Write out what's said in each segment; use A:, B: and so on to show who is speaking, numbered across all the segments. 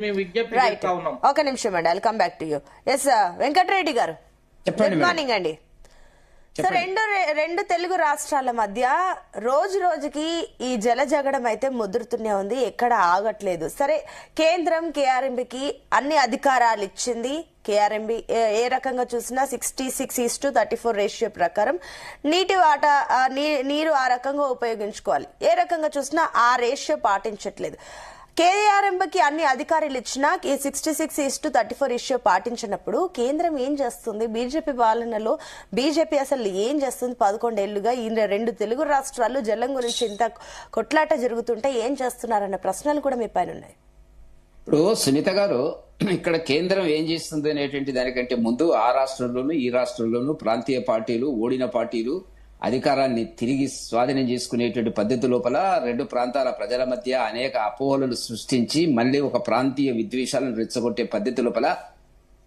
A: మేము విజ్ఞప్తి
B: రైట్
A: చేస్తా ఉన్నాం.
B: ఒక నిమిషం అండి, I'll come back to you. Yes Venkatareddy గారు,
C: చెప్పండి
B: గుడ్
C: మేడం.
B: మార్నింగ్ అండి. సార్, రెండు తెలుగు రాష్ట్రాల మధ్య రోజు రోజుకి ఈ జలజగడం అయితే ముదురుతూనే ఉంది, ఎక్కడ ఆగట్లేదు. సరే, కేంద్రం కేఆర్ఎంబికి అన్ని అధికారాలు ఇచ్చింది. కేఆర్ఎంబి ఏ రకంగా చూసినా 66:34 రేషియో ప్రకారం నీరు ఆ రకంగా ఉపయోగించుకోవాలి. ఏ రకంగా చూసినా ఆ రేషియో పాటించట్లేదు. కేఆర్ఎంబికి అన్ని అధికారులు ఇచ్చినా ఈ 66:34 రేషియో పాటించినప్పుడు కేంద్రం ఏం చేస్తుంది? బీజేపీ పాలనలో బీజేపీ అసలు ఏం చేస్తుంది? 11 ఏళ్లుగా ఈ రెండు తెలుగు రాష్ట్రాలు జలం గురించి ఇంత కొట్లాట జరుగుతుంటే ఏం చేస్తున్నారన్న ప్రశ్నలు కూడా మీ పైన ఉన్నాయి.
C: ఇప్పుడు సునీత గారు, ఇక్కడ కేంద్రం ఏం చేస్తుంది అనేటువంటి దానికంటే ముందు ఆ రాష్ట్రంలోనూ ఈ రాష్ట్రంలోనూ ప్రాంతీయ పార్టీలు, ఓడిన పార్టీలు అధికారాన్ని తిరిగి స్వాధీనం చేసుకునేటువంటి పద్ధతి లోపల రెండు ప్రాంతాల ప్రజల మధ్య అనేక అపోహలను సృష్టించి మళ్ళీ ఒక ప్రాంతీయ విద్వేషాలను రెచ్చగొట్టే పద్ధతి లోపల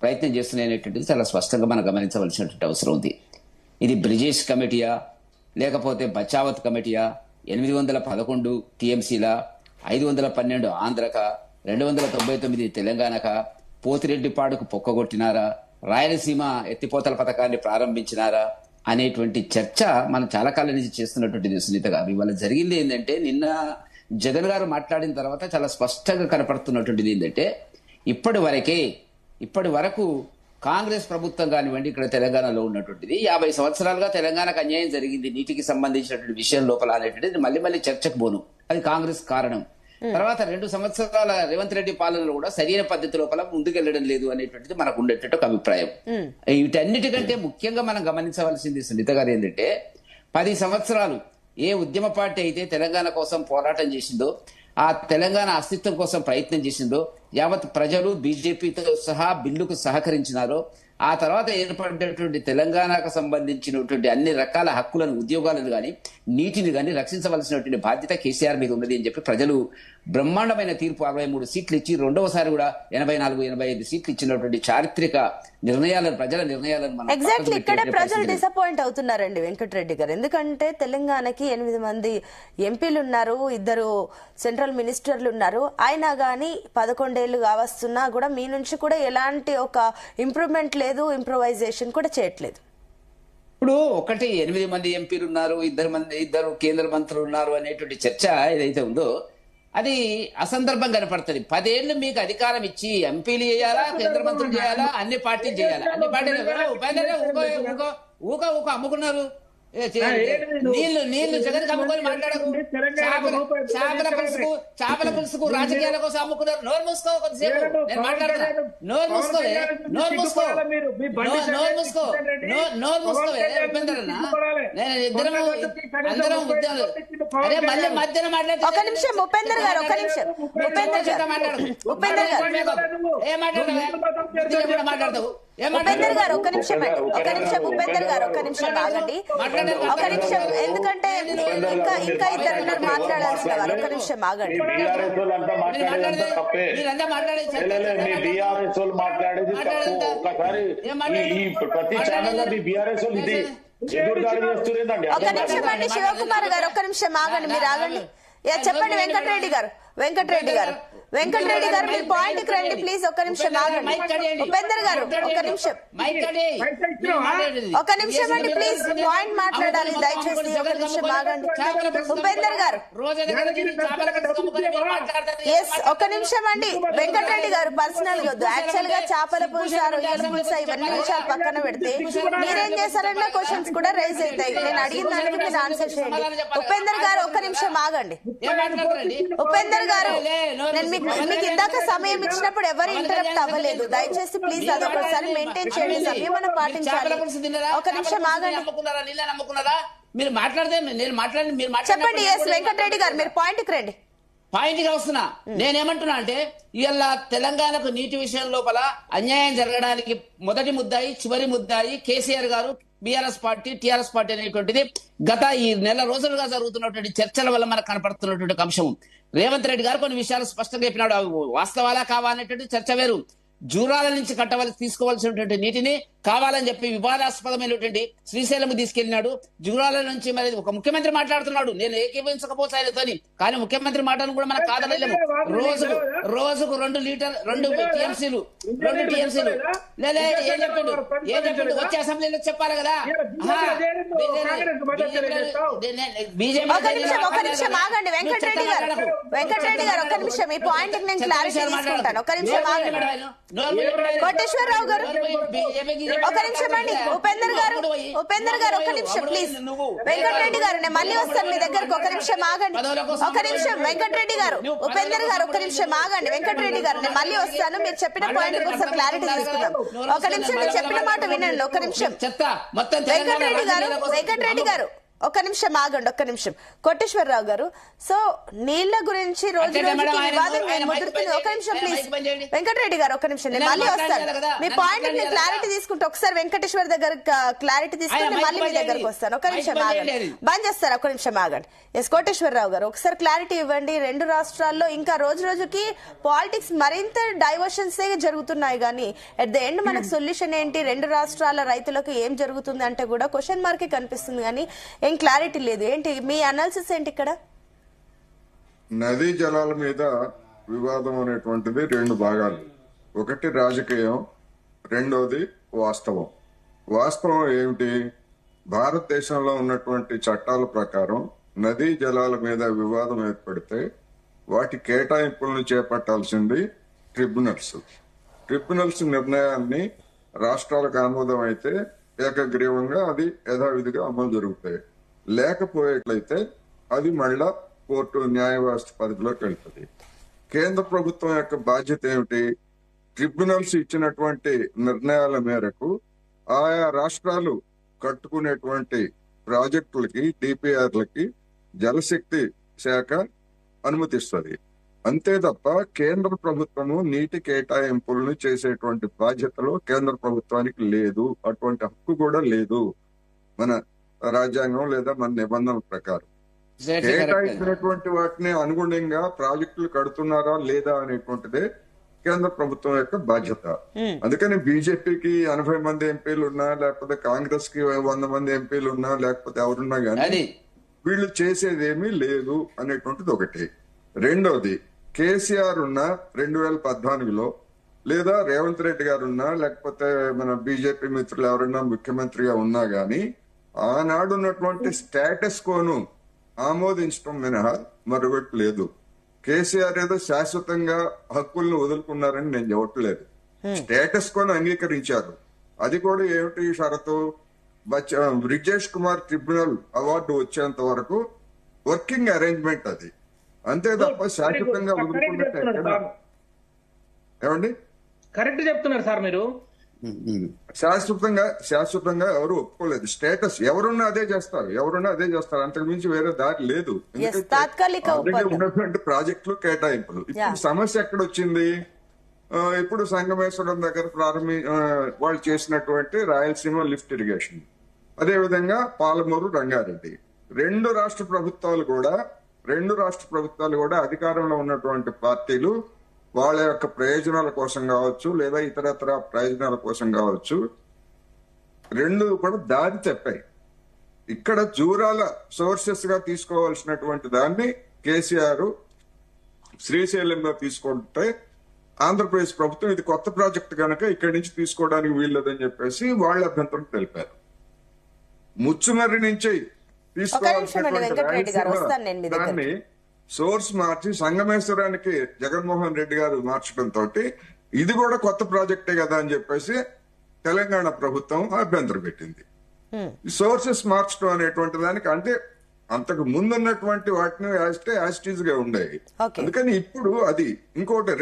C: ప్రయత్నం చేస్తున్నాయనేటువంటిది చాలా స్పష్టంగా మనం గమనించవలసినటువంటి అవసరం ఉంది. ఇది బ్రిజేష్ కమిటీయా, లేకపోతే బచావత్ కమిటీయా, 811 టీఎంసీలా, 512 ఆంధ్రక, 299 తెలంగాణక, పోతిరెడ్డిపాడుకు పొక్కగొట్టినారా, రాయలసీమ ఎత్తిపోతల పథకాన్ని ప్రారంభించినారా అనేటువంటి చర్చ మనం చాలా కాలం నుంచి చేస్తున్నటువంటిది సునీత గారు. ఇవాళ జరిగింది ఏంటంటే, నిన్న జగన్ గారు మాట్లాడిన తర్వాత చాలా స్పష్టంగా కనపడుతున్నటువంటిది ఏంటంటే, ఇప్పటి వరకు కాంగ్రెస్ ప్రభుత్వం కానివ్వండి, ఇక్కడ తెలంగాణలో ఉన్నటువంటిది 50 సంవత్సరాలుగా తెలంగాణకు అన్యాయం జరిగింది నీటికి సంబంధించినటువంటి విషయం లోపల అనేటువంటిది మళ్ళీ చర్చకు పోను. అది కాంగ్రెస్ కారణం. తర్వాత 2 సంవత్సరాల రేవంత్ రెడ్డి పాలనలో కూడా సరైన పద్ధతి లోపల ముందుకెళ్లడం లేదు అనేటువంటిది మనకు ఉండేటట్టు ఒక అభిప్రాయం. వీటన్నిటికంటే ముఖ్యంగా మనం గమనించవలసింది సునీత గారు ఏంటంటే, 10 సంవత్సరాలు ఏ ఉద్యమ పార్టీ అయితే తెలంగాణ కోసం పోరాటం చేసిందో, ఆ తెలంగాణ అస్తిత్వం కోసం ప్రయత్నం చేసిందో, యావత్ ప్రజలు బీజేపీతో సహా బిల్లుకు సహకరించినారో, ఆ తర్వాత ఏర్పడినటువంటి తెలంగాణకు సంబంధించినటువంటి అన్ని రకాల హక్కులను, ఉద్యోగాలను గాని, నీటిని గాని రక్షించవలసినటువంటి బాధ్యత కేసీఆర్ మీద ఉన్నది అని చెప్పి ప్రజలు బ్రహ్మాండమైన తీర్పు 63 సీట్లు ఇచ్చి రెండవసారి కూడా 84-85 సీట్లు ఇచ్చినటువంటి చారిత్రక నిర్ణయాలను, ప్రజల నిర్ణయాలను మనం
B: ఎగ్జాక్ట్లీ ఇక్కడే ప్రజలు డిసప్పాయింట్ అవుతున్నారండి వెంకటరెడ్డి గారు. ఎందుకంటే తెలంగాణకి 8 మంది ఎంపీలు ఉన్నారు, 2 సెంట్రల్ మినిస్టర్లు ఉన్నారు. అయినా గానీ 11 ఏళ్లు కావస్తున్నా కూడా మీ నుంచి కూడా ఎలాంటి ఒక ఇంప్రూవ్మెంట్ లేదు, ఇంప్రూవైజేషన్ కూడా చేయట్లేదు.
C: ఇప్పుడు 8 మంది ఎంపీలు ఉన్నారు, 2 కేంద్ర మంత్రులు ఉన్నారు అనేటువంటి చర్చ ఏదైతే ఉందో అది అసందర్భం కనపడుతుంది. 10 ఏళ్లు మీకు అధికారం ఇచ్చి ఎంపీలు చేయాలా, కేంద్ర మంత్రులు చేయాలా, అన్ని పార్టీలు చేయాలా, అన్ని పార్టీలు ఊక అమ్ముకున్నారు. నీళ్లు జగన్ అమ్ముకొని మాట్లాడకు. చేపల పులుసుకు రాజకీయాల కోసం అమ్ముకున్నారు. నోరు మూసుకో, కొద్దిసేపు నేను మాట్లాడతా. నోరు మూసుకోవే ఉపేంద్ర అన్న, నేను అందరం అరే మళ్ళీ మధ్యన మాట్లాడుతా.
B: ఒక నిమిషం ఉపేందర్ గారు, ఒక నిమిషం ఉపేందర్ గారు, ఉపేందర్ గారు,
C: మాట్లాడతావు.
B: ఉపేందర్ గారు ఒక నిమిషం అండి, ఒక నిమిషం ఉపేందర్ గారు, ఒక నిమిషం ఆగండి, ఒక నిమిషం. ఎందుకంటే ఇంకా 2 ఉన్నారు మాట్లాడాల్సిన వారు. ఒక నిమిషం ఆగండి. ఒక నిమిషం అండి శివకుమార్ గారు, ఒక నిమిషం ఆగండి, మీరు ఆగండి. చెప్పండి వెంకటరెడ్డి గారు, వెంకటరెడ్డి గారు మీరు పాయింట్ కి రండి ప్లీజ్. ఒక నిమిషం ఆగండి ఉపేందర్ గారు, ఒక నిమిషం అండి ప్లీజ్, పాయింట్ మాట్లాడాలి దయచేసి. ఒక నిమిషం ఆగండి ఉపేందర్ గారు. ఎస్, ఒక నిమిషం అండి వెంకటరెడ్డి గారు. పర్సనల్ వద్దు, యాక్చువల్ గా చేపల పులుసు, రొయ్యల పులుసు ఇవన్నీ విషయాలు పక్కన పెడితే మీరేం చేశారన్న క్వశ్చన్స్ కూడా రైజ్ అవుతాయి. నేను అడిగిన దానికి మీరు ఆన్సర్ చేయండి. ఉపేందర్ గారు ఒక్క నిమిషం ఆగండి. ఉపేందర్ గారు, నేను మీకు ఇందాక సమయం ఇచ్చినప్పుడు ఎవరు ఇంటరప్ట్ అవ్వలేదు. దయచేసి ప్లీజ్ అదొకసారి మెయింటైన్ చేయండి, సమయం మనం పాటించాలి. ఒక నిమిషం ఆగండి.
C: మీరు మాట్లాడితే నేను మాట్లాడి మీరు
B: చెప్పండి. ఎస్ వెంకటరెడ్డి గారు, మీరు పాయింట్ కి రండి.
C: పాయింట్ కి వస్తున్నా. నేనేమంటున్నా అంటే, ఇవాళ తెలంగాణకు నీటి విషయం లోపల అన్యాయం జరగడానికి మొదటి ముద్దాయి, చివరి ముద్దాయి కేసీఆర్ గారు, బీఆర్ఎస్ పార్టీ, టీఆర్ఎస్ పార్టీ అనేటువంటిది గత ఈ నెల రోజులుగా జరుగుతున్నటువంటి చర్చల వల్ల మనకు కనపడుతున్నటువంటి అంశం. రేవంత్ రెడ్డి గారు కొన్ని విషయాలు స్పష్టంగా చెప్పినాడు. వాస్తవాలా కావాలనేటువంటి చర్చ వేరు. జూరాల నుంచి తీసుకోవాల్సినటువంటి నీటిని కావాలని చెప్పి వివాదాస్పదమైనటువంటి శ్రీశైలం తీసుకెళ్లినాడు. జూరాల నుంచి మరి ఒక ముఖ్యమంత్రి మాట్లాడుతున్నాడు, నేను ఏకీభవించకపోతే ఆయనతోని, కానీ ముఖ్యమంత్రి మాటను కూడా మనం కాదనలేము. రోజుకు 2 టీఎంసీలు లేదా ఏం చెప్పిండు వచ్చే అసెంబ్లీలో చెప్పాలి కదా.
B: ఒక నిమిషం ఆగండి వెంకటరెడ్డి గారు ఒక్క నిమిషం, ఈ పాయింట్ నేను క్లారిటీ తీసుకుంటాను. ఒక నిమిషం ఆగండి కోటేశ్వరరావు గారు, ఒక నిమిషం అండి. ఉపేందర్ గారు ఒక నిమిషం ప్లీజ్. వెంకటరెడ్డి గారు నేను మళ్ళీ వస్తాను మీ దగ్గరకు, ఒక నిమిషం ఆగండి. ఒక నిమిషం వెంకటరెడ్డి గారు, ఉపేందర్ గారు ఒక నిమిషం ఆగండి. వెంకటరెడ్డి గారు నేను మళ్ళీ వస్తాను, మీరు చెప్పిన పాయింట్ కోసం క్లారిటీ తీసుకుందాం. ఒక నిమిషం నేను చెప్పిన మాట వినండి. ఒక నిమిషం వెంకటరెడ్డి గారు ఒక నిమిషం ఆగండి. ఒక్క నిమిషం కోటేశ్వరరావు గారు, సో నీళ్ల గురించి రోజు రోజుకి వివాదం ముదురుతుంది. ఒక నిమిషం ప్లీజ్ వెంకటరెడ్డి గారు, ఒక నిమిషం నేను మళ్ళీ వస్తాను. మీ పాయింట్ నేను క్లారిటీ తీసుకుంటే ఒకసారి వెంకటేశ్వర దగ్గర క్లారిటీ తీసుకుంటే మళ్ళీ మీ దగ్గరకు వస్తాను. ఒక నిమిషం ఆగండి, బంద్ చేస్తారు. ఒక నిమిషం ఆగండి. ఎస్ కోటేశ్వరరావు గారు ఒకసారి క్లారిటీ ఇవ్వండి. 2 రాష్ట్రాల్లో ఇంకా రోజు రోజుకి పాలిటిక్స్ మరింత డైవర్షన్స్ జరుగుతున్నాయి, కానీ ఎట్ ద ఎండ్ మనకు సొల్యూషన్ ఏంటి? 2 రాష్ట్రాల రైతులకు ఏం జరుగుతుంది అంటే కూడా క్వశ్చన్ మార్కే కనిపిస్తుంది, కానీ ఏం క్లారిటీ లేదు. ఏంటి మీ అనాలిసిస్ ఏంటి ఇక్కడ?
A: నదీ జలాల మీద వివాదం అనేటువంటిది 2 భాగాలు. ఒకటి రాజకీయం, రెండోది వాస్తవం. వాస్తవం ఏమిటి? భారతదేశంలో ఉన్నటువంటి చట్టాల ప్రకారం నదీ జలాల మీద వివాదం ఏర్పడితే వాటి కేటాయింపులను చేపట్టాల్సింది ట్రిబ్యునల్స్ నిర్ణయాన్ని రాష్ట్రాలకు ఆమోదం అయితే ఏకగ్రీవంగా అది యథావిధిగా అమలు జరుగుతాయి. లేకపోయేట్లయితే అది మళ్ళా కోర్టు న్యాయ వ్యవస్థ పరిధిలోకి వెళ్తుంది. కేంద్ర ప్రభుత్వం యొక్క బాధ్యత ఏమిటి? ట్రిబ్యునల్స్ ఇచ్చినటువంటి నిర్ణయాల మేరకు ఆయా రాష్ట్రాలు కట్టుకునేటువంటి ప్రాజెక్టులకి, డిపిఆర్లకి జలశక్తి శాఖ అనుమతిస్తుంది. అంతే తప్ప కేంద్ర ప్రభుత్వము నీటి కేటాయింపులను చేసేటువంటి బాధ్యతలు కేంద్ర ప్రభుత్వానికి లేదు. అటువంటి హక్కు కూడా లేదు మన రాజ్యాంగం లేదా మన నిబంధనల ప్రకారం. కేటాయించినటువంటి వాటిని అనుగుణంగా ప్రాజెక్టులు కడుతున్నారా లేదా అనేటువంటిదే కేంద్ర ప్రభుత్వం యొక్క బాధ్యత. అందుకని బీజేపీకి 80 మంది ఎంపీలు ఉన్నా, లేకపోతే కాంగ్రెస్ కి 100 మంది ఎంపీలు ఉన్నా, లేకపోతే ఎవరున్నా గానీ వీళ్ళు చేసేది ఏమీ లేదు అనేటువంటిది ఒకటి. రెండోది, కేసీఆర్ ఉన్న 2014లో లేదా రేవంత్ రెడ్డి గారు ఉన్నా, లేకపోతే మన బీజేపీ మిత్రులు ఎవరైనా ముఖ్యమంత్రిగా ఉన్నా గానీ ఆనాడు ఉన్నటువంటి స్టేటస్ కోను ఆమోదించడం మినహా మరొకటి లేదు. కేసీఆర్ ఏదో శాశ్వతంగా హక్కులను వదులుకున్నారని నేను చెప్పట్లేదు. స్టేటస్ కోను అంగీకరించారు. అది కూడా ఏమిటి షరతు? బ్రిజేష్ కుమార్ ట్రిబ్యునల్ అవార్డు వచ్చేంత వరకు వర్కింగ్ అరేంజ్మెంట్ అది. అంతే తప్ప శాశ్వతంగా వదులుకున్నట్టు ఏమండి?
D: కరెక్ట్ చెప్తున్నారు సార్ మీరు.
A: శాశ్వతంగా ఎవరు ఒప్పుకోలేదు. స్టేటస్ ఎవరున్నా అదే చేస్తారు, అంతకు మించి వేరే దారి లేదు. ఉన్నటువంటి ప్రాజెక్టులు, కేటాయింపులు. ఇప్పుడు సమస్య ఎక్కడ వచ్చింది? ఇప్పుడు సంగమేశ్వరం దగ్గర వాళ్ళు చేసినటువంటి రాయలసీమ లిఫ్ట్ ఇరిగేషన్, అదే విధంగా పాలమూరు, రంగారెడ్డి, రెండు రాష్ట్ర ప్రభుత్వాలు కూడా అధికారంలో ఉన్నటువంటి పార్టీలు వాళ్ళ యొక్క ప్రయోజనాల కోసం కావచ్చు, లేదా ఇతరత్ర ప్రయోజనాల కోసం కావచ్చు, రెండు కూడా దారి తప్పాయి. ఇక్కడ జూరాల సోర్సెస్ గా తీసుకోవాల్సినటువంటి దాన్ని కేసీఆర్ శ్రీశైలంగా తీసుకుంటే ఆంధ్రప్రదేశ్ ప్రభుత్వం ఇది కొత్త ప్రాజెక్ట్ కనుక ఇక్కడి నుంచి తీసుకోవడానికి వీల్లేదని చెప్పేసి వాళ్ళ అభ్యంతరం తెలిపారు. ముచ్చుమర్రి నుంచి తీసుకోవాల్సినటువంటి దాన్ని సోర్స్ మార్చి సంగమేశ్వరానికి జగన్మోహన్ రెడ్డి గారు మార్చడంతో ఇది కూడా కొత్త ప్రాజెక్టే కదా అని చెప్పేసి తెలంగాణ ప్రభుత్వం అభ్యంతరం పెట్టింది. సోర్సెస్ మార్చడం అనేటువంటి దానికి అంటే అంతకు ముందున్నటువంటి వాటిని యాస్టీజ్ గా ఉండేవి. అందుకని ఇప్పుడు అది ఇంకోటి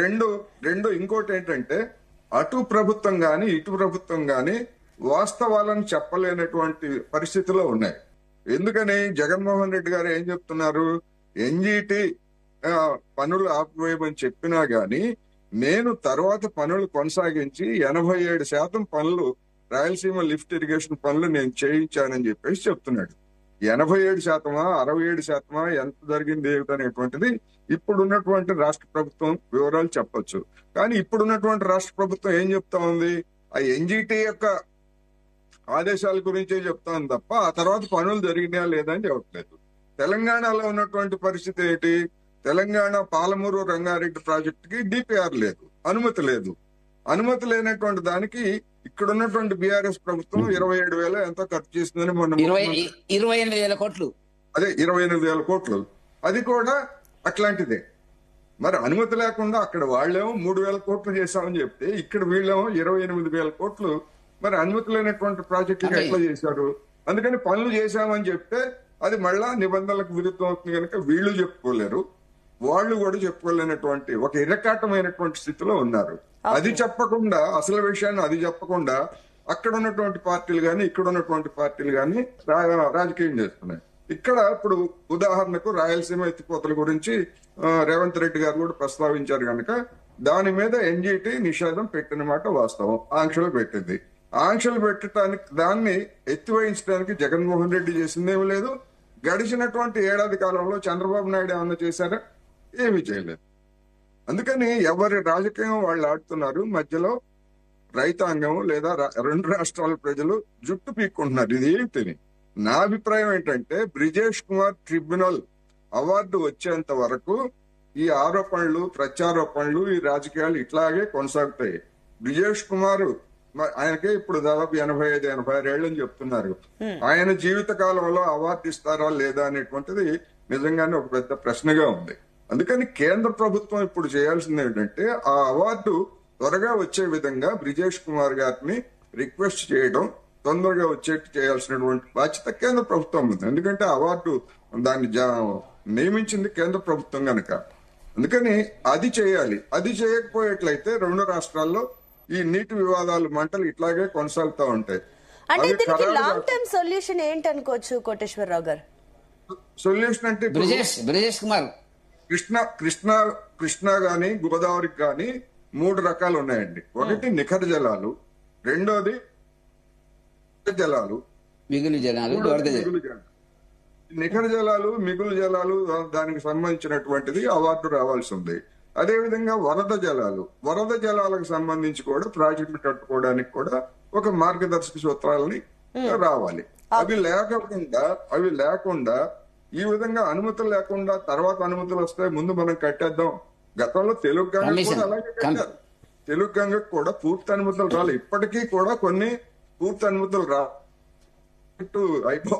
A: ఇంకోటి ఏంటంటే అటు ప్రభుత్వం గాని ఇటు ప్రభుత్వం గాని వాస్తవాలను చెప్పలేనటువంటి పరిస్థితిలో ఉన్నాయి. ఎందుకని జగన్మోహన్ రెడ్డి గారు ఏం చెప్తున్నారు? ఎన్జీటీ పనులు ఆపివేయమని చెప్పినా గాని నేను తర్వాత పనులు కొనసాగించి 87% పనులు రాయలసీమ లిఫ్ట్ ఇరిగేషన్ పనులు నేను చేయించానని చెప్పేసి చెప్తున్నాడు. 87%, 67% ఎంత జరిగింది ఏమిటనేటువంటిది ఇప్పుడున్నటువంటి రాష్ట్ర ప్రభుత్వం వివరాలు చెప్పొచ్చు. కానీ ఇప్పుడున్నటువంటి రాష్ట్ర ప్రభుత్వం ఏం చెప్తా ఉంది? ఆ ఎన్జీటీ యొక్క ఆదేశాల గురించే చెప్తాను తప్ప ఆ తర్వాత పనులు జరిగినాయా లేదా అని చెప్పట్లేదు. తెలంగాణలో ఉన్నటువంటి పరిస్థితి ఏంటి? తెలంగాణ పాలమూరు రంగారెడ్డి ప్రాజెక్టుకి డిపిఆర్ లేదు, అనుమతి లేదు. అనుమతి లేనటువంటి దానికి ఇక్కడ ఉన్నటువంటి బీఆర్ఎస్ ప్రభుత్వం 27,000 ఎంతో ఖర్చు చేసిందని మొన్న
C: 28,000 కోట్లు,
A: అదే 28,000 కోట్లు. అది కూడా అట్లాంటిదే. మరి అనుమతి లేకుండా అక్కడ వాళ్ళేమో 3,000 కోట్లు చేశామని చెప్తే ఇక్కడ వీళ్ళేమో 28,000 కోట్లు మరి అనుమతి లేనటువంటి ప్రాజెక్టుకి ఎట్లా చేశారు? అందుకని పనులు చేశామని చెప్తే అది మళ్ళా నిబంధనలకు విరుద్ధం అవుతుంది కనుక వీళ్ళు చెప్పుకోలేరు, వాళ్ళు కూడా చెప్పుకోలేనటువంటి ఒక ఇరకాటమైనటువంటి స్థితిలో ఉన్నారు. అది చెప్పకుండా, అసలు విషయాన్ని అది చెప్పకుండా అక్కడ ఉన్నటువంటి పార్టీలు గాని ఇక్కడ ఉన్నటువంటి పార్టీలు గాని రాజకీయం చేస్తున్నాయి. ఇక్కడ ఇప్పుడు ఉదాహరణకు రాయలసీమ ఎత్తిపోతల గురించి రేవంత్ రెడ్డి గారు కూడా ప్రస్తావించారు కనుక దాని మీద ఎన్జిటి నిషేధం పెట్టిన మాట వాస్తవం. ఆంక్షలు పెట్టింది. ఆంక్షలు పెట్టడానికి దాన్ని ఎత్తివేయించడానికి జగన్మోహన్ రెడ్డి చేసిందేమీ లేదు. గడిచినటువంటి ఏడాది కాలంలో చంద్రబాబు నాయుడు ఏమన్నా చేశారా? ఏమీ చేయలేదు. అందుకని ఎవరి రాజకీయం వాళ్ళు ఆడుతున్నారు. మధ్యలో రైతాంగం లేదా రెండు రాష్ట్రాల ప్రజలు జుట్టు పీక్కుంటున్నారు. ఇది ఏంటిని నా అభిప్రాయం ఏంటంటే బ్రిజేష్ కుమార్ ట్రిబ్యునల్ అవార్డు వచ్చేంత వరకు ఈ ఆరోపణలు ప్రత్యారోపణలు ఈ రాజకీయాలు ఇట్లాగే కొనసాగుతాయి. బ్రిజేష్ కుమార్ ఆయనకే ఇప్పుడు దాదాపు 85-86 ఏళ్ళని చెప్తున్నారు. ఆయన జీవిత కాలంలో అవార్డు ఇస్తారా లేదా అనేటువంటిది నిజంగానే ఒక పెద్ద ప్రశ్నగా ఉంది. అందుకని కేంద్ర ప్రభుత్వం ఇప్పుడు చేయాల్సింది ఏంటంటే ఆ అవార్డు త్వరగా వచ్చే విధంగా బ్రిజేష్ కుమార్ గారిని రిక్వెస్ట్ చేయడం, తొందరగా వచ్చేట్టు చేయాల్సినటువంటి బాధ్యత కేంద్ర ప్రభుత్వం ఉంది. ఎందుకంటే అవార్డు దాన్ని నియమించింది కేంద్ర ప్రభుత్వం కనుక. అందుకని అది చేయాలి. అది చేయకపోయేట్లయితే రెండు రాష్ట్రాల్లో ఈ నీటి వివాదాలు మంటలు ఇట్లాగే కొనసాగుతూ ఉంటాయి.
B: అంటే దీనికి లాంగ్ టర్మ్ సొల్యూషన్ ఏంటనుకోవచ్చు కోటేశ్వరరావు గారు?
A: సొల్యూషన్ అంటే
C: బ్రిజేష్ కుమార్
A: కృష్ణా గాని గోదావరికి గాని 3 రకాలు ఉన్నాయండి. ఒకటి నిఖర జలాలు, రెండోది జలాలు,
C: మిగులు జలాలు.
A: నిఖర జలాలు, మిగులు జలాలు దానికి సంబంధించినటువంటిది అవార్డు రావాల్సి ఉంది. అదేవిధంగా వరద జలాలకు సంబంధించి కూడా ప్రాజెక్టులు కట్టుకోవడానికి కూడా ఒక మార్గదర్శక సూత్రాలని రావాలి. అవి లేకుండా ఈ విధంగా అనుమతులు లేకుండా తర్వాత అనుమతులు వస్తే ముందు మనం కట్టేద్దాం. గతంలో తెలుగు గంగ కూడా అలాగే కట్టారు. తెలుగు గంగకు కూడా పూర్తి అనుమతులు రాలేదు. ఇప్పటికీ కూడా కొన్ని పూర్తి అనుమతులు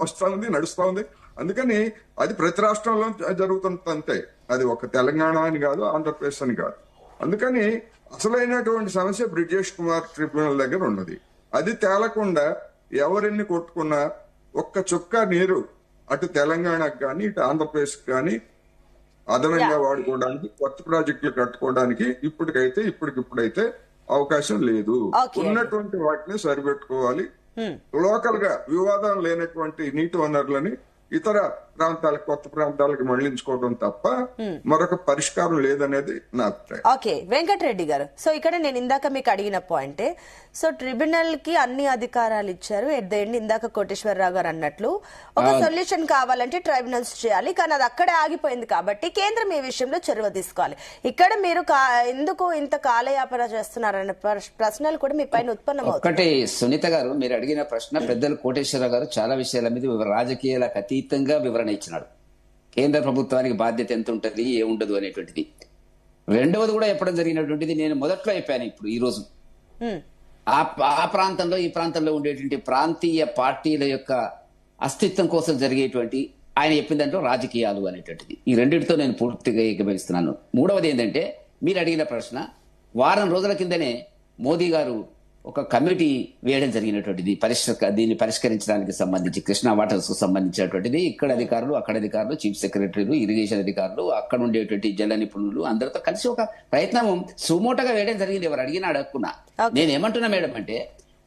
A: వస్తా ఉంది, నడుస్తా ఉంది. అందుకని అది ప్రతి రాష్ట్రంలో జరుగుతుంది అంతే. అది ఒక తెలంగాణ అని కాదు, ఆంధ్రప్రదేశ్ అని కాదు. అందుకని అసలైనటువంటి సమస్య బ్రిజేష్ కుమార్ ట్రిబ్యునల్ దగ్గర ఉన్నది. అది తేలకుండా ఎవరిని కొట్టుకున్నా ఒక్క చుక్క నీరు అటు తెలంగాణకు కానీ ఇటు ఆంధ్రప్రదేశ్ కానీ అదనంగా వాడుకోవడానికి కొత్త ప్రాజెక్టులు కట్టుకోవడానికి ఇప్పటికిప్పుడైతే అవకాశం లేదు. ఉన్నటువంటి వాటిని సరిపెట్టుకోవాలి. లోకల్ గా వివాదం లేనటువంటి నీటి వనరులని ఇతర ప్రాంతాలకు, కొత్త ప్రాంతాలకు మళ్లించుకోవడం తప్ప మరొక పరిష్కారం లేదనేది నా అభిప్రాయం.
B: ఓకే వెంకటరెడ్డి గారు, సో ఇక్కడ నేను ఇందాక మీకు అడిగిన పాయింటే, సో ట్రిబ్యునల్ కి అన్ని అధికారాలు ఇచ్చారు. ఎట్ ద ఎండ్ ఇందాక కోటేశ్వరరావు గారు అన్నట్లు ఒక సొల్యూషన్ కావాలంటే ట్రైబ్యునల్స్ చేయాలి, కానీ అది అక్కడే ఆగిపోయింది. కాబట్టి కేంద్రం ఈ విషయంలో చొరవ తీసుకోవాలి. ఇక్కడ మీరు ఎందుకు ఇంత కాలయాపన చేస్తున్నారనే ప్రశ్నలు కూడా మీ పైన ఉత్పన్నమవుతాయి.
C: ఒకటి సునీత గారు, మీరు అడిగిన ప్రశ్న పెద్దలు కోటేశ్వరరావు గారు చాలా విషయాల మీద రాజకీయాలకు అతీతంగా వివరణ ఇచ్చినాడు. కేంద్ర ప్రభుత్వానికి బాధ్యత ఎంత ఉంటుంది, ఏముండదు అనేటువంటిది. రెండవది కూడా చెప్పడం జరిగినటువంటిది నేను మొదట్లో చెప్పాను. ఇప్పుడు ఈ రోజు ఆ ప్రాంతంలో ఈ ప్రాంతంలో ఉండేటువంటి ప్రాంతీయ పార్టీల యొక్క అస్తిత్వం కోసం జరిగేటువంటి ఆయన చెప్పిందంటే రాజకీయాలు అనేటువంటిది. ఈ రెండింటితో నేను పూర్తిగా ఏకీభవిస్తున్నాను. మూడవది ఏంటంటే మీరు అడిగిన ప్రశ్న, వారం రోజుల కిందనే మోదీ గారు ఒక కమిటీ వేయడం జరిగినటువంటిది దీన్ని పరిష్కరించడానికి సంబంధించి, కృష్ణా వాటర్స్ కు సంబంధించినటువంటిది. ఇక్కడ అధికారులు, అక్కడ అధికారులు, చీఫ్ సెక్రటరీలు, ఇరిగేషన్ అధికారులు, అక్కడ ఉండేటువంటి జల నిపుణులు అందరితో కలిసి ఒక ప్రయత్నం సుమోటగా వేయడం జరిగింది. ఎవరు అడిగినా అడగకున్నా. నేనేమంటున్నా మేడం అంటే,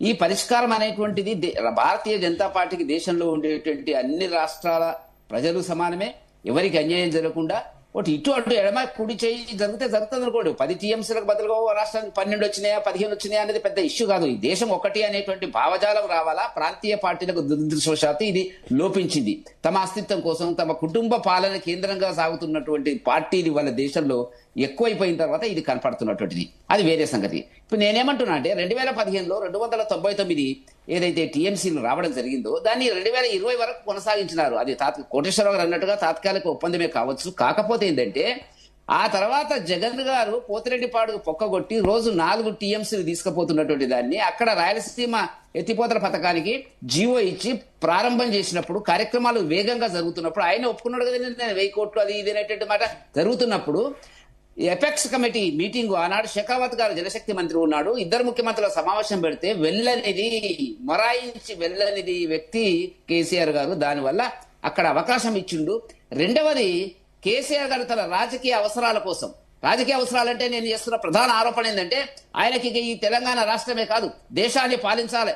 C: ఈ పరిష్కారం అనేటువంటిది భారతీయ జనతా పార్టీకి దేశంలో ఉండేటువంటి అన్ని రాష్ట్రాల ప్రజలు సమానమే. ఎవరికి అన్యాయం జరగకుండా ఒకటి ఇటు అటు ఎడమ కుడి చేయి జరుగుతుంది అనుకోండి. 10 టీఎంసీలకు బదులుగా రాష్ట్రానికి 12 వచ్చినాయా 15 వచ్చినాయా అనేది పెద్ద ఇష్యూ కాదు. ఈ దేశం ఒకటి అనేటువంటి భావజాలం రావాలా. ప్రాంతీయ పార్టీలకు దురదృష్టవశాత్తు ఇది లోపించింది. తమ అస్తిత్వం కోసం, తమ కుటుంబ పాలన కేంద్రంగా సాగుతున్నటువంటి పార్టీలు వాళ్ళ దేశంలో ఎక్కువైపోయిన తర్వాత ఇది కనపడుతున్నటువంటిది. అది వేరే సంగతి. ఇప్పుడు నేనేమంటున్నా అంటే 2015లో 299 ఏదైతే టీఎంసీలు రావడం జరిగిందో దాన్ని 2020 వరకు కొనసాగించినారు. అది కోటేశ్వరరావు గారు అన్నట్టుగా తాత్కాలిక ఒప్పందమే కావచ్చు. కాకపోతే ఏంటంటే ఆ తర్వాత జగన్ గారు పోతిరెడ్డిపాడుకు పొక్కగొట్టి రోజు 4 టీఎంసీలు తీసుకుపోతున్నటువంటి దాన్ని అక్కడ రాయలసీమ ఎత్తిపోతల పథకానికి జీవో ఇచ్చి ప్రారంభం చేసినప్పుడు కార్యక్రమాలు వేగంగా జరుగుతున్నప్పుడు ఆయన ఒప్పుకున్నాడు కదా, నేను 1000 కోట్లు అది ఇది అనేటువంటి మాట జరుగుతున్నప్పుడు ఎపెక్స్ కమిటీ మీటింగ్ ఆనాడు షెకావత్ గారు జలశక్తి మంత్రి ఉన్నాడు. ఇద్దరు ముఖ్యమంత్రుల సమావేశం పెడితే మొరాయించి వెళ్ళనిది వ్యక్తి కేసీఆర్ గారు. దానివల్ల అక్కడ అవకాశం ఇచ్చిండు. రెండవది కేసీఆర్ గారు తన రాజకీయ అవసరాలంటే నేను చేస్తున్న ప్రధాన ఆరోపణ ఏంటంటే ఆయనకి ఈ తెలంగాణ రాష్ట్రమే కాదు దేశాన్ని పాలించాలి,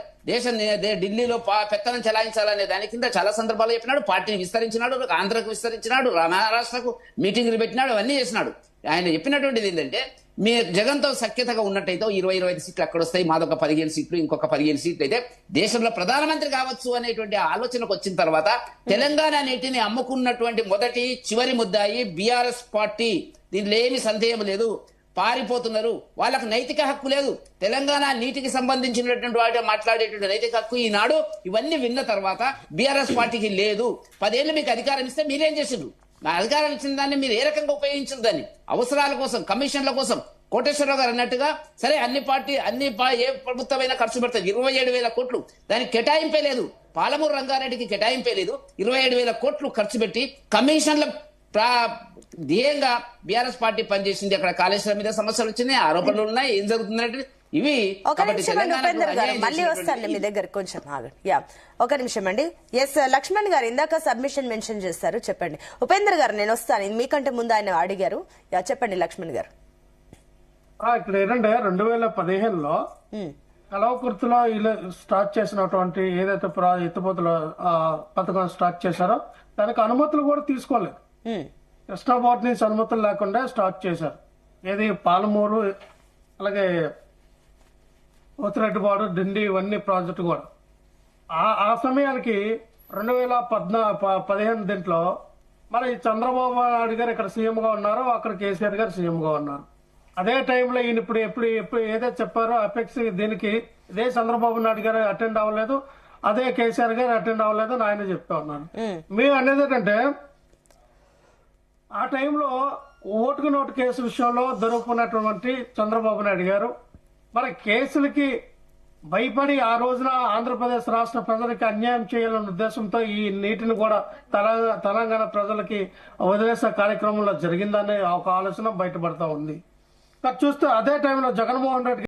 C: ఢిల్లీలో పెత్తనం చెలాయించాలనే దాని కింద చాలా సందర్భాలు చెప్పినాడు. పార్టీని విస్తరించినాడు, ఆంధ్రకు విస్తరించినాడు, మహారాష్ట్రకు మీటింగ్లు పెట్టినాడు, అవన్నీ చేసినాడు. ఆయన చెప్పినటువంటిది ఏంటంటే మీరు జగన్తో సఖ్యతగా ఉన్నట్టయితే 20-25 సీట్లు అక్కడ వస్తాయి, మాదొక 15 సీట్లు, ఇంకొక 15 సీట్లు అయితే దేశంలో ప్రధానమంత్రి కావచ్చు అనేటువంటి ఆలోచనకు వచ్చిన తర్వాత తెలంగాణ నీటిని అమ్ముకున్నటువంటి మొదటి చివరి ముద్దాయి బీఆర్ఎస్ పార్టీ. దీనిలో ఏమి సందేహం లేదు. పారిపోతున్నారు, వాళ్ళకు నైతిక హక్కు లేదు. తెలంగాణ నీటికి సంబంధించినటువంటి వాటి మాట్లాడేటువంటి నైతిక హక్కు ఈనాడు ఇవన్నీ విన్న తర్వాత బీఆర్ఎస్ పార్టీకి లేదు. 10 ఏళ్ళు మీకు అధికారం ఇస్తే మీరేం చేసిండ్రు? నా అధికారం ఇచ్చిన దాన్ని మీరు ఏ రకంగా ఉపయోగించిన దాన్ని అవసరాల కోసం, కమిషన్ల కోసం. కోటేశ్వరరావు గారు అన్నట్టుగా సరే ఏ ప్రభుత్వమైనా ఖర్చు పెడుతుంది. 27,000 కోట్లు దానికి కేటాయింపే లేదు. పాలమూరు రంగారెడ్డికి కేటాయింపే లేదు. 27,000 కోట్లు ఖర్చు పెట్టి కమిషన్ల ధ్యేయంగా బీఆర్ఎస్ పార్టీ పనిచేసింది. అక్కడ కాళేశ్వరం మీద సమస్యలు వచ్చినాయి, ఆరోపణలు ఉన్నాయి, ఏం జరుగుతుందంటే ఇవి.
B: ఒక నిమిషం అండి ఉపేందర్ గారు, మళ్ళీ వస్తాను మీ దగ్గర, కొంచెం ఆగండి. ఒక నిమిషం అండి. ఎస్ లక్ష్మణ్ గారు ఇందాక సబ్మిషన్ మెన్షన్ చేస్తారు, చెప్పండి. ఉపేందర్ గారు నేను వస్తాను, మీకంటే ముందు ఆయన అడిగారు. చెప్పండి లక్ష్మణ్ గారు.
E: ఇక్కడ ఏంటంటే 2015లో కలవకుర్తిలో స్టార్ట్ చేసినటువంటి ఏదైతే ఎత్తిపోతల పథకం స్టార్ట్ చేశారో దానికి అనుమతులు కూడా తీసుకోలేదు. కృష్ణా బోర్డు నుంచి అనుమతులు లేకుండా స్టార్ట్ చేశారు. ఏది పాలమూరు, అలాగే పోతిరెడ్డిపాడు, డిండి, ఇవన్నీ ప్రాజెక్టు కూడా. ఆ సమయానికి 2015 దీంట్లో మరి చంద్రబాబు నాయుడు గారు ఇక్కడ సీఎంగా ఉన్నారు, అక్కడ కేసీఆర్ గారు సీఎంగా ఉన్నారు. అదే టైంలో ఈయన ఇప్పుడు ఏదైతే చెప్పారో అపెక్స్ దీనికి ఇదే చంద్రబాబు నాయుడు గారు అటెండ్ అవ్వలేదు, అదే కేసీఆర్ గారు అటెండ్ అవ్వలేదు అని ఆయన చెప్తా ఉన్నారు. మేము అనేది ఏంటంటే ఆ టైంలో ఓటుకు నోటు కేసు విషయంలో దొరుకుతున్నటువంటి చంద్రబాబు నాయుడు గారు మరి కేసులకి భయపడి ఆ రోజున ఆంధ్రప్రదేశ్ రాష్ట్ర ప్రజలకి అన్యాయం చేయాలన్న ఉద్దేశంతో ఈ నీటిని కూడా తెలంగాణ ప్రజలకి వదిలేసే కార్యక్రమంలో జరిగిందనే ఒక ఆలోచన బయటపడతా ఉంది. చూస్తే అదే టైంలో జగన్మోహన్ రెడ్డి